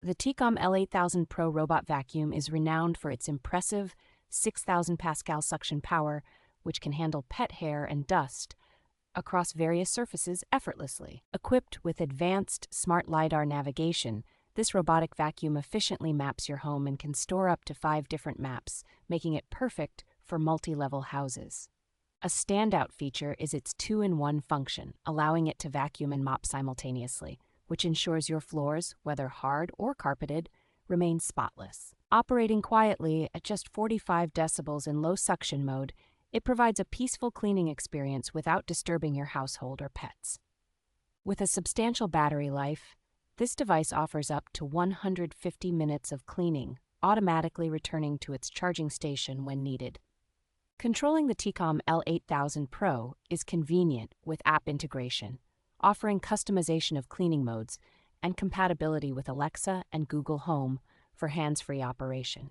The Tikom L8000 Pro robot vacuum is renowned for its impressive 6,000 Pascal suction power, which can handle pet hair and dust across various surfaces effortlessly. Equipped with advanced Smart LiDAR Navigation, this robotic vacuum efficiently maps your home and can store up to 5 different maps, making it perfect for multi-level houses. A standout feature is its 2-in-1 function, allowing it to vacuum and mop simultaneously, which ensures your floors, whether hard or carpeted, remain spotless. Operating quietly at just 45 decibels in low suction mode, it provides a peaceful cleaning experience without disturbing your household or pets. With a substantial battery life, this device offers up to 150 minutes of cleaning, automatically returning to its charging station when needed. Controlling the Tikom L8000 Pro is convenient with app integration, offering customization of cleaning modes and compatibility with Alexa and Google Home for hands-free operation.